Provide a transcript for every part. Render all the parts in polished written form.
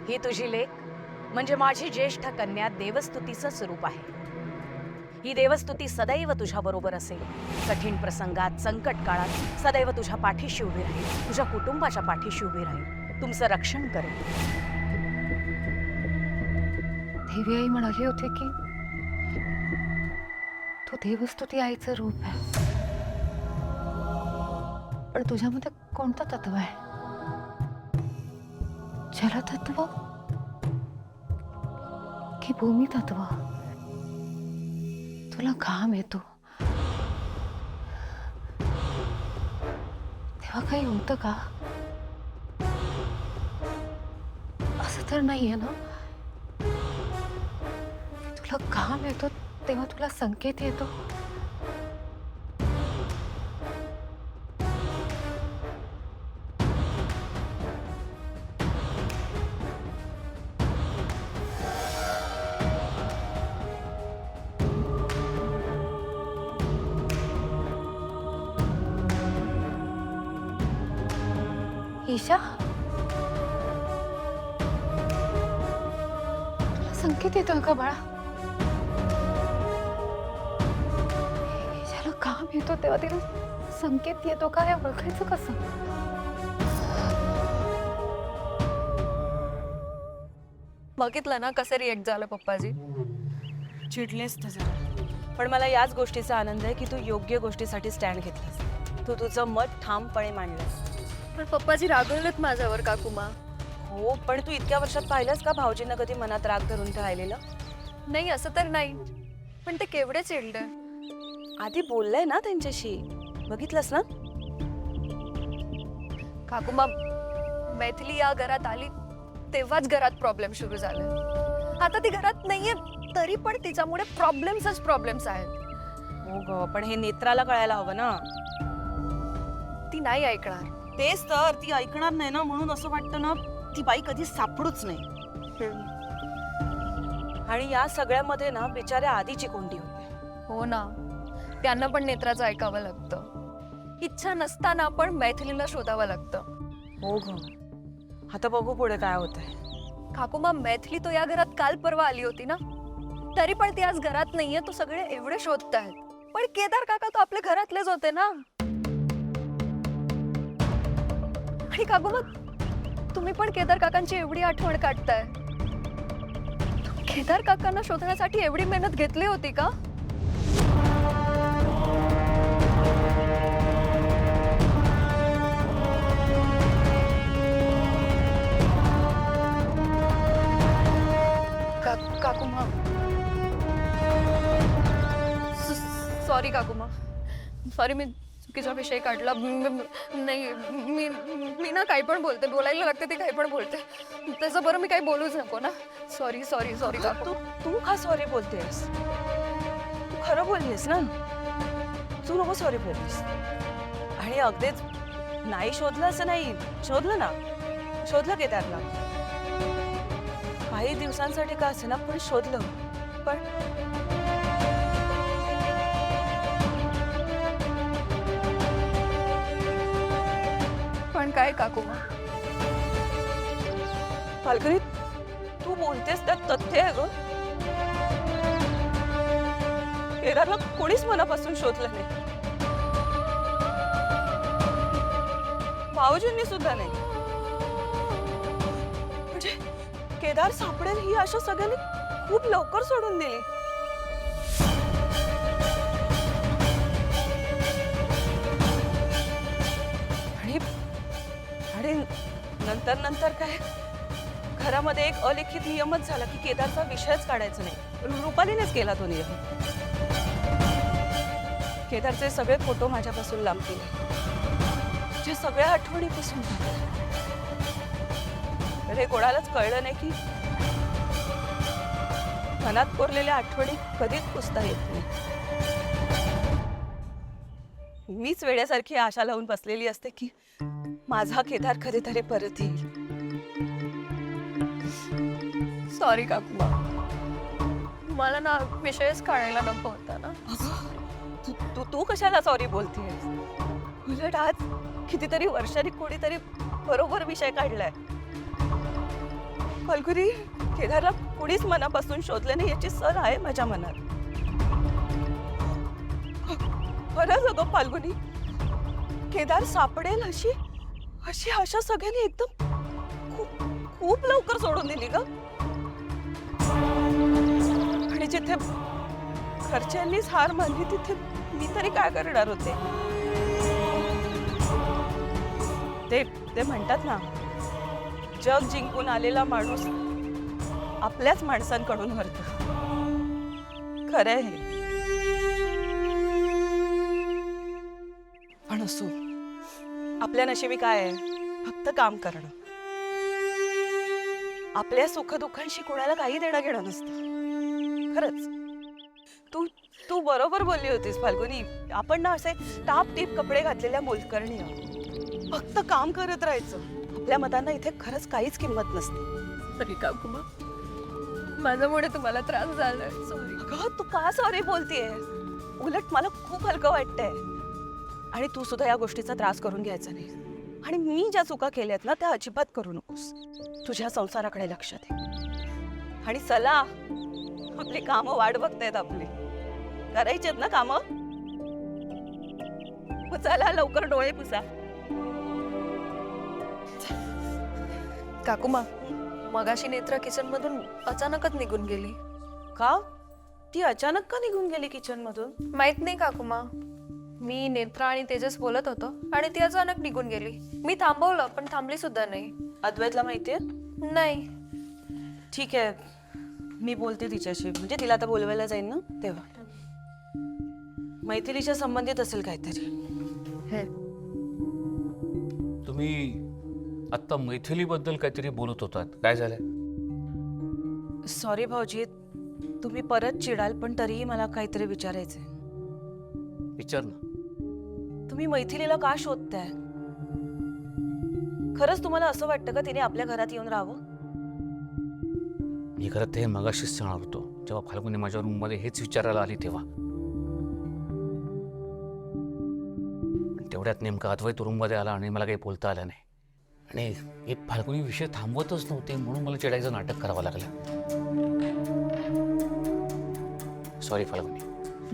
ही तुझी लेक म्हणजे माझी ज्येष्ठ कन्या देवस्तुतीचं स्वरूप आहे. ही देवस्तुती सदैव तुझ्या बरोबर असेल. कठीण प्रसंगात, संकट काळात सदैव तुझ्या पाठीशी उभी राहील, तुझ्या कुटुंबाच्या पाठीशी उभी राहील, तुमचं रक्षण करेल. देवी आई म्हणाली होती की तू देवस्तुती आईचं रूप आहे. पण तुझ्यामध्ये कोणतं तत्व आहे? जलतत्व की भूमी तत्व? तुला घाम येतो तेव्हा काही होतं का? असं तर नाहीये ना? तुला घाम येतो तेव्हा तुला संकेत येतो. ईशा, तुला संकेत येतोय का बाळा? ईशाला घाम येतो तेव्हा तिला संकेत येतो का? हे ओळखायचं कसं? बघितलं ना कसं रिएक्ट झालं पप्पाजी. चिडलेस तर जरा, पण मला याच गोष्टीचा आनंद आहे की तू योग्य गोष्टीसाठी स्टँड घेतलास. तू तुझं मत ठामपणे मांडलंस. पण पप्पाजी रागवलेत माझ्यावर काकुमा. हो, पण तू इतक्या वर्षात पाहिलंस का भाऊजींना कधी मनात राग धरून राहिलेलं? नाही असं तर नाही, पण ते केवढे चिडले. आधी बोललंय ना त्यांच्याशी, बघितलंस ना? काकुमा, मैथिली या घरात आली तेव्हाच घरात प्रॉब्लेम सुरू झाले. आता ती घरात नाहीये तरी पण तिच्यामुळे प्रॉब्लेम्स आहेत. हो ग, पण हे नेत्राला कळायला हवं ना. ती नाही ऐकणार. तेच तर, ती ऐकणार नाही ना, म्हणून असं वाटतं ना ती बाई कधी सापडूच नाही. आणि या सगळ्यामध्ये ना बिचाऱ्या आधीची कोंडी होते. हो ना, त्यांना पण नेत्राचं ऐकावं लागतं. इच्छा नसताना पण मैथिलीला शोधावं लागतं. हो ग, आता बघू पुढे काय होतंय. काकुमा, मैथिली तो या घरात काल परवा आली होती ना, तरी पण ती आज घरात नाहीये. तो सगळे एवढे शोधतायत. पण केदार काका तो आपल्या घरातलेच होते ना. आणि काकुमा, तुम्ही पण केदार काकांची एवढी आठवण काढताय. केदार काकांना शोधण्यासाठी एवढी मेहनत घेतली होती का? काकुमा, सॉरी काकुमा, सॉरी. मी चुकीचा विषय काढला. नाही, मी ना काही पण बोलते, बोलायला लागते ते काही पण बोलते. त्याचं बरं मी काही बोलूच नको ना. सॉरी सॉरी सॉरी काकू. तू का सॉरी बोलतेस? तू खरं बोललीस ना, तू नको सॉरी बोललीस. आणि अगदीच नाही शोधलं असं नाही, शोधलं ना, शोधलं केदारला. काही दिवसांसाठी का असे ना, पण शोधलं. पण काय काकुमा? फाल्गुनी, तू बोलतेस त्यात तथ्य आहे ग. केदारला कोणीच मनापासून शोधलं नाही, भाऊजींनी सुद्धा नाही. म्हणजे केदार सापडेल ही आशा सगळ्यांनी खूप लवकर सोडून दिली. आणि नंतर नंतर काय, घरामध्ये एक अलिखित नियमच झाला की केदारचा विषयच काढायचा नाही. रुपालीनेच केला तो नियम. केदारचे सगळे फोटो माझ्यापासून लांब केले, जे सगळ्या आठवणीपासून. हे कोणालाच कळलं नाही की मनात कोरलेल्या आठवणी कधीच पुसता येत नाही. मीच वेड्यासारखी आशा लावून बसलेली असते की माझा केदार कधीतरी परत येईल. सॉरी काकुमा, मला ना विषयच काढायला नको होता ना. तू कशाला सॉरी बोलतेस? उलट आज कितीतरी वर्षांनी कोणीतरी बरोबर विषय काढलाय. फाल्गुनी, केदारला कुणीच मनापासून शोधले नाही याची सल आहे माझ्या मनात. खरंच अगं फाल्गुनी, केदार सापडेल अशी अशी आशा सगळ्यांनी एकदम खूप खूप लवकर सोडून दिली ग. आणि जिथे घरच्यांनीच हार मानली तिथे मी तरी काय करणार होते. ते ते म्हणतात ना, जग जिंकून आलेला माणूस आपल्याच माणसांकडून हरतो. खरं आहे हे. पण असो, आपल्या नशिबी काय आहे, फक्त काम करणं. आपल्या सुखदुःखांशी कोणाला काही देणं घेणं नसतं. खरंच तू तू बरोबर बोलली होतीस फाल्गुनी. आपण ना असे टाप टीप कपडे घातलेल्या मोलकरणी आहोत. फक्त काम करत राहायचं. आपल्या मतांना इथे खरंच काहीच किंमत नसते. तरी काकुमा, माझ्यामुळे तुम्हाला त्रास झालाय. सॉरी. अगं तू का सॉरी बोलतेय? उलट मला खूप हलकं वाटतंय. आणि तू सुद्धा या गोष्टीचा त्रास करून घ्यायचा नाही. आणि मी ज्या चुका केल्यात ना त्या अजिबात करू नकोस. तुझ्या संसाराकडे लक्ष दे. आणि चला, आपली कामं वाट बघतायत. आपली करायचेत ना कामं. चला लवकर डोळे पुसा. काकुमा, मगाशी नेत्रा किचन मधून अचानकच निघून गेली. का? ती अचानक का निघून गेली किचन मधून? माहित नाही काकुमा. मी नेत्रा आणि तेजस बोलत होतो आणि ती अचानक निघून गेली. मी थांबवलं पण थांबली सुद्धा नाही. अद्वैतला माहितीये? नाही. ठीक आहे, मी बोलते तिच्याशी. म्हणजे तिला आता बोलवायला जाईन ना तेव्हा. मैथिलीच्या संबंधित असेल काहीतरी. तुम्ही आत्ता मैथिलीबद्दल काहीतरी बोलत होतात, काय झालंय? सॉरी भाऊजी, तुम्ही परत चिडाल पण तरीही मला काहीतरी विचारायचंय. विचार ना. तुम्ही मैथिलीला का शोधताय? खरंच तुम्हाला असं वाटतं का तिने आपल्या घरात येऊन राहावं? मी खरं ते मगाशीच सांगणार होतो, जेव्हा फाल्गुनी माझ्या रूममध्ये हेच विचारायला आली तेव्हा. पण तेवढ्यात नेमका अद्वैत रूममध्ये आला आणि मला काही बोलता आलं नाही. आणि हे फाल्गुनी विषय थांबवतच नव्हते, म्हणून मला चिडायचं नाटक करावं लागलं. सॉरी फाल्गुनी.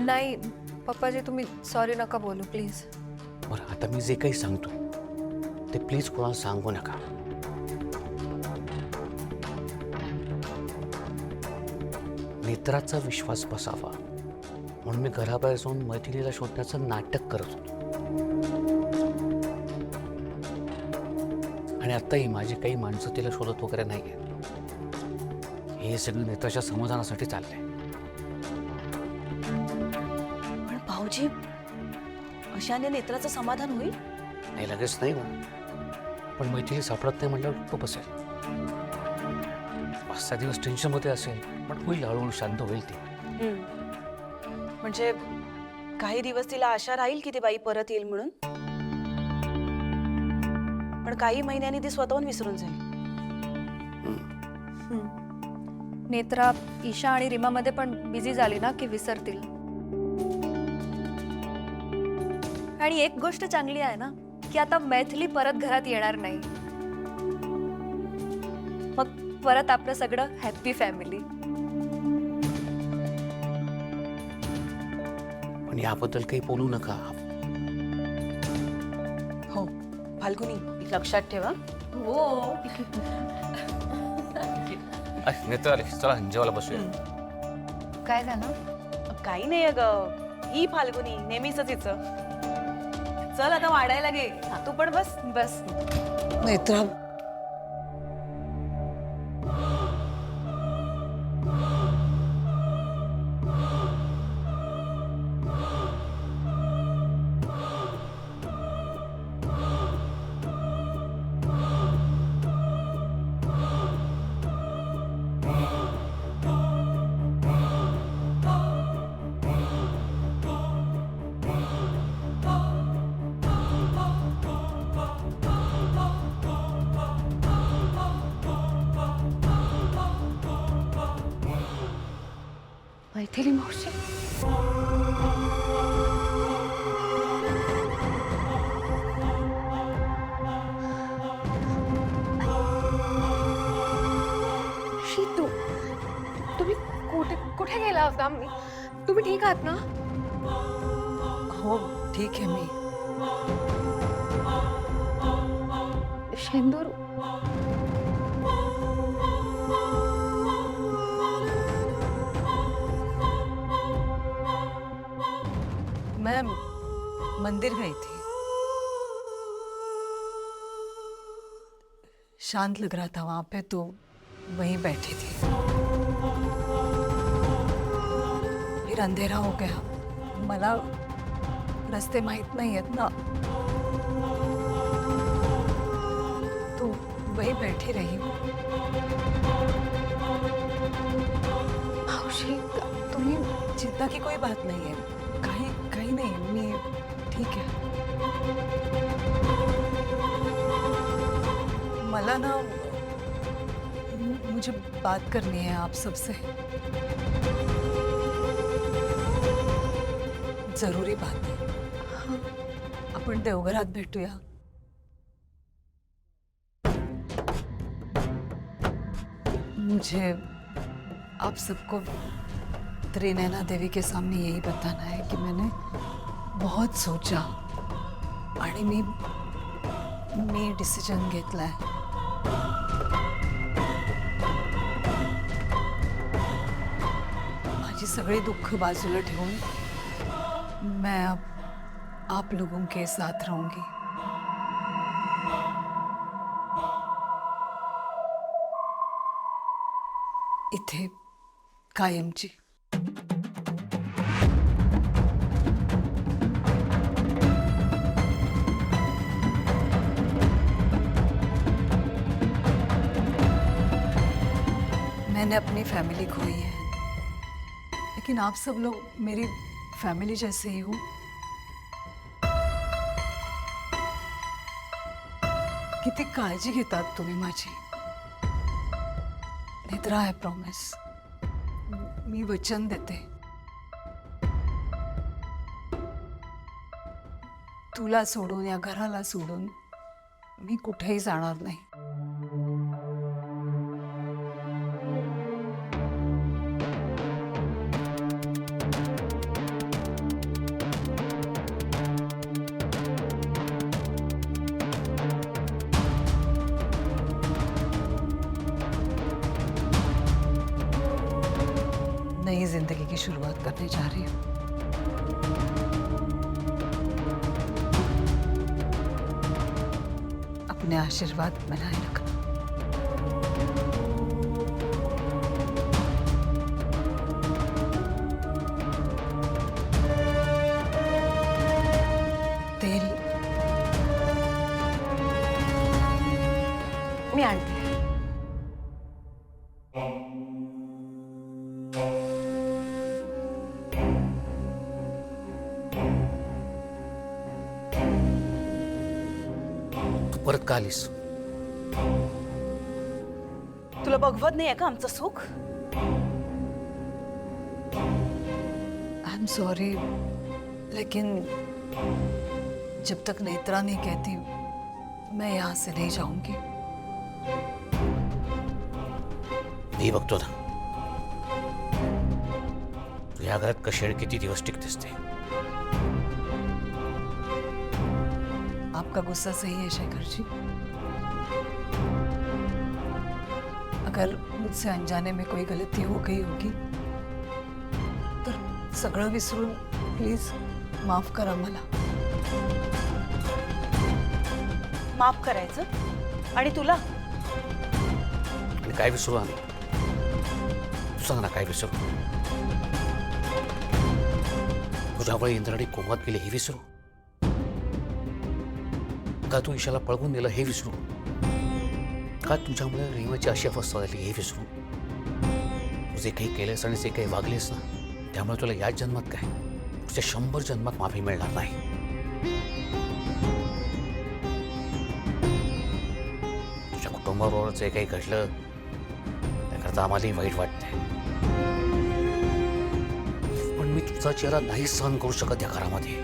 नाही पप्पाजी, तुम्ही सॉरी नका बोलू प्लीज. बरं, आता मी जे काही सांगतो ते प्लीज कोणाला सांगू नका. नेत्राचा विश्वास बसावा म्हणून मी घराबाहेर जाऊन मैथिलीला शोधण्याचं नाटक करत होतो. आणि आत्ताही माझी काही माणसं तिला शोधत वगैरे नाही. हे सगळं नेत्राच्या समाधानासाठी चाललंय. पण भाऊजी, अशाने नेत्राचं समाधान होईल? नाही, लगेच नाही म्हणून. पण मैथिली सापडत नाही म्हटल्यावर तो बसेल. 5-6 दिवस टेन्शनमध्ये असेल, पण होईल, हळूहळू शांत होईल ती. म्हणजे काही दिवस तिला आशा राहील की ती बाई परत येईल म्हणून, पण काही महिन्यांनी ती स्वतःहून विसरून जाईल. नेत्रा ईशा आणि रीमामध्ये पण बिझी झाली ना की विसरतील. आणि एक गोष्ट चांगली आहे ना की आता मैथिली परत घरात येणार नाही. मग परत आपलं सगळं हॅपी फॅमिली. पण याबद्दल काही बोलू नका. हो फाल्गुनी, लक्षात ठेवा. हो. नेत्र आले, चला जेवायला बसूया. काय झालं? काही नाही अगं, ही फाल्गुनी नेहमीच हिचं. चल आता वाढायला घे. तू पण बस बस. नेत्रा, मैथिली मावशी, होता तुम्ही ठीक आहात ना? हो ठीक आहे मी. शेंदूर मैं मंदिर गई थी. शांत लग रहा था वहां पे, तो वहीं बैठी थी. फिर अंधेरा हो गया. मला रस्ते माहित नाही आहेत ना, तो वहीं बैठी रही हूँ. मावशी तुम्ही चिंता की कोई बात नहीं है. काही काही नहीं, मी ठीक है. मला ना मुझे बात करनी है आप सबसे. जरूरी बात है. आपण देवघरात भेटूया. मुझे आप सबको त्रिनयना देवी के सामने यही बताना है कि मैंने बहुत सोचा आणि मी डिसिजन घेतलाय. माझी सगळी दुःख बाजूला ठेवून मैं अब आप लोगों के साथ रहूंगी. इथे कायमची. मैंने अपनी फैमिली खोई है, लेकिन आप सब लोग मेरी फैमिली जैसे ही हो. किती काळजी घेतात तुम्ही माझी. नेत्रा, आय प्रॉमिस, मी वचन देते, तुला सोडून या घराला सोडून मी कुठेही जाणार नाही. नई जिंदगी की शुरुआत करने जा रही हूँ. अपने आशीर्वाद बनाए रखना. तेल मी आणते. तू परत का आलीस? तुला बघवत नाहीये का आमचं सुख? आई एम सॉरी, लेकिन जब तक नेत्रा नहीं कहती मैं यहाँ से नहीं जाऊंगी. मी बघतो ना तू या घरात कशी किती दिवस टिकतेस ते. आपका गुस्सा सही है शेखर जी. अगर मुझसे अनजाने में कोई गलती हो गई होगी तर सगळं विसरून प्लीज माफ करा मला. माफ करायचं आणि तुला आणि काय विसरू आम्ही? तू सांग ना, काय विसरू? तुझ्यामुळे इंद्राणी कोमात गेली हे विसरू का? तू ईशाला पळवून दिलं हे विसरू का? तुझ्यामुळे रेवाची अशी अवस्था झाली हे विसरू? तू जे काही केलेस आणि जे काही वागलेस ना, त्यामुळे तुला याच जन्मात काय, तुझ्या 100 जन्मात माफी मिळणार नाही. तुझ्या कुटुंबाबरोबर जे काही घडलं त्याकरता आम्हालाही वाईट वाटतंय, पण मी तुझा चेहरा नाही सहन करू शकत या घरामध्ये.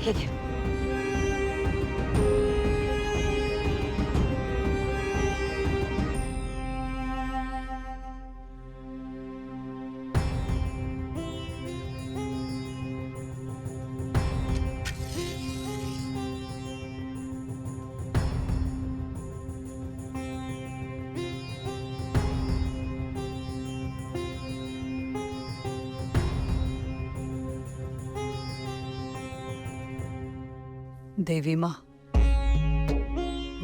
हे घे. देवी मा,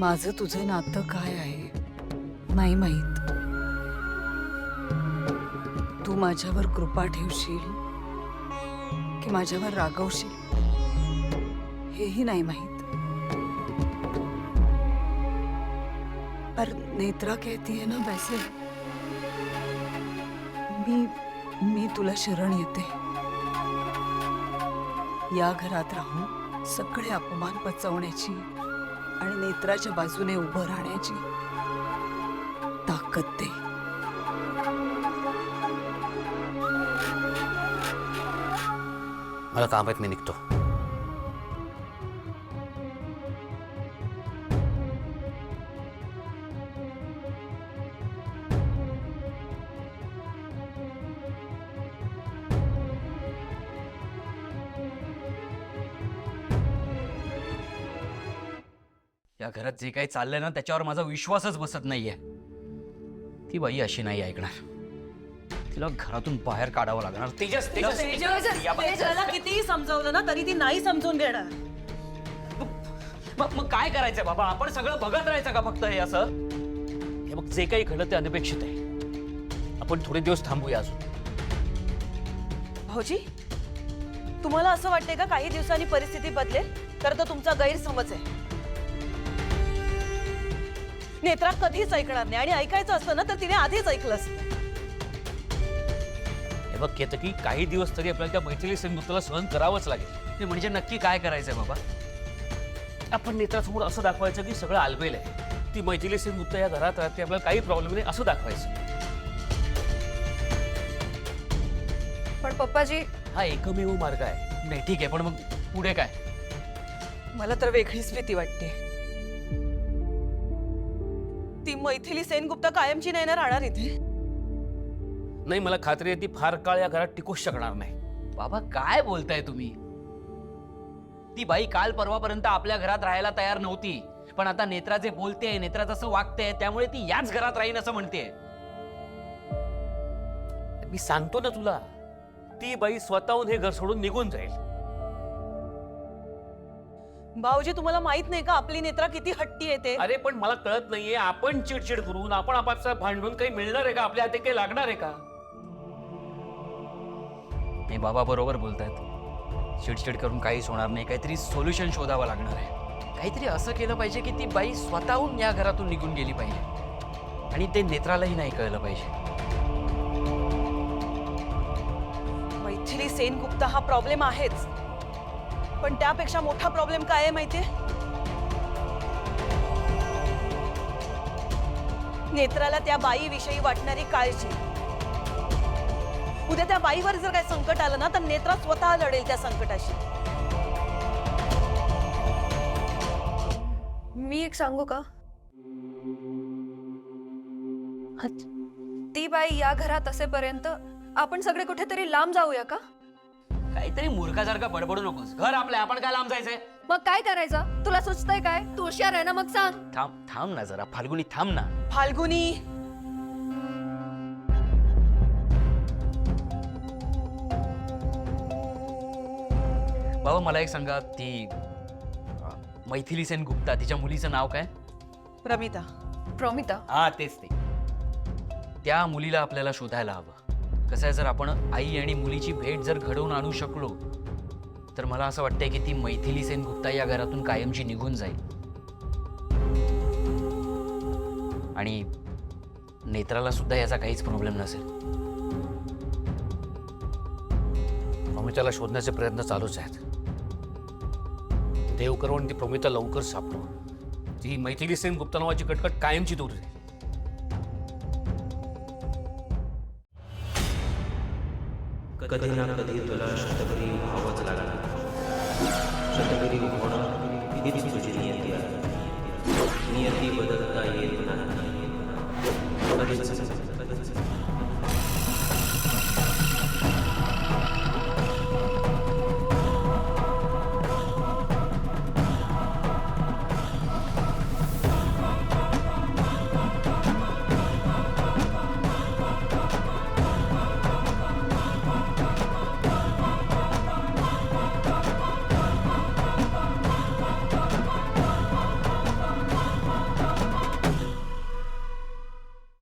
माझं तुझं नातं काय आहे नाही माहीत. तू माझ्यावर कृपा ठेवशील की माझ्यावर रागवशील हेही नाही माहीत. पर नेत्रा कहती है ना वैसे मी तुला शरण येते. या घरात राहून सगळे अपमान पचवण्याची आणि नेत्राच्या बाजूने उभं राहण्याची ताकद दे. मला काम आहेत, मी निघतो. या घरात जे काही चाललंय ना त्याच्यावर माझा विश्वासच बसत नाहीये. ती बाई अशी नाही ऐकणार. तिला घरातून बाहेर काढावं लागणार. त्याला कितीही समजवलं ना तरी ती नाही समजून घेणार. मग काय करायचंय बाबा? आपण सगळं बघत राहायचं का फक्त हे असं? हे बघ, जे काही घडलं ते अनपेक्षित आहे. आपण थोडे दिवस थांबूया अजून. भाऊजी, तुम्हाला असं वाटतंय का काही दिवसांनी परिस्थिती बदलेल? तर तो तुमचा गैरसमज आहे. नेत्रा कधीच ऐकणार नाही आणि ऐकायचं असतं ना तर तिने आधीच ऐकलं असतं. हे बघ केतकी, काही दिवस तरी आपल्याला त्या मैथिली सेनगुप्ताला सहन करावंच लागेल. ते म्हणजे नक्की काय करायचंय बाबा? आपण नेत्रासमोर असं दाखवायचं की सगळं आलबेल आहे. ती मैथिली सेनगुप्ता या घरात राहते, आपल्याला काही प्रॉब्लेम नाही असं दाखवायचं. पण पप्पाजी, हा एकमेव मार्ग आहे. नाही ठीक आहे, पण मग पुढे काय? मला तर वेगळीच भीती वाटते. ती मैथिली सेनगुप्ता कायमची नाही ना राहणार इथे. नाही, मला खात्री आहे ती फार काळ या घरात टिकूच शकणार नाही. बाबा काय बोलताय तुम्ही? ती बाई काल परवापर्यंत आपल्या घरात राहायला तयार नव्हती, पण आता नेत्रा जे बोलते, नेत्रा जसं वागते, त्यामुळे ती याच घरात राहीन असं म्हणते. मी सांगतो ना तुला, ती बाई स्वतःहून हे घर सोडून निघून जाईल. भाऊजी, तुम्हाला माहित नाही का आपली नेत्रा किती हट्टी येते? अरे पण मला कळत नाहीये, आपण चिडचिड करून, आपण आपापसात भांडून काही मिळणार आहे का? आपल्या हाती काही लागणार आहे का? हे बाबा बरोबर बोलतायत. चिडचिड करून काहीच होणार नाही. काहीतरी सोल्युशन शोधावं लागणार आहे. काहीतरी असं केलं पाहिजे की ती बाई स्वतःहून या घरातून निघून गेली पाहिजे आणि ते नेत्रालाही नाही कळलं पाहिजे. मैथिली सेनगुप्ता हा प्रॉब्लेम आहेच, पण त्यापेक्षा मोठा प्रॉब्लेम काय आहे माहितीये? नेत्राला त्या बाईविषयी वाटणारी काळजी. उद्या त्या बाईवर जर काही संकट आलं ना तर नेत्रा स्वतः लढेल त्या संकटाशी. मी एक सांगू का? ती बाई या घरात असेपर्यंत आपण सगळे कुठेतरी लांब जाऊया का? काहीतरी मूर्खासारखा बडबडू नकोस. घर आपलं, आपण काय लांब जायचंय? मग काय करायचं? तुला सुचतंय काय? तू हुशार आहे ना, मग सांग. थांब ना जरा फाल्गुनी, थांब ना. फाल्गुनी, बाबा मला एक सांगा, ती मैथिली सेनगुप्ता, तिच्या मुलीचं नाव काय? प्रमिता. प्रमिता? हा तेच ते. त्या मुलीला आपल्याला शोधायला हवं. कसं आहे, जर आपण आई आणि मुलीची भेट जर घडवून आणू शकलो तर मला असं वाटतंय की ती मैथिली सेनगुप्ता या घरातून कायमची निघून जाईल आणि नेत्राला सुद्धा याचा काहीच प्रॉब्लेम नसेल. प्रमिताला शोधण्याचे प्रयत्न चालूच आहेत. देव करो आणि ती प्रमिता लवकर सापडो. ती मैथिली सेनगुप्ता नावाची कटकट कायमची दूर आहे. कधी ना कधी तुला शतकरी व्हावंच लागणार. शतकरी होणं हीच तुझी नियती आहे. नियती बदलता येत नाही.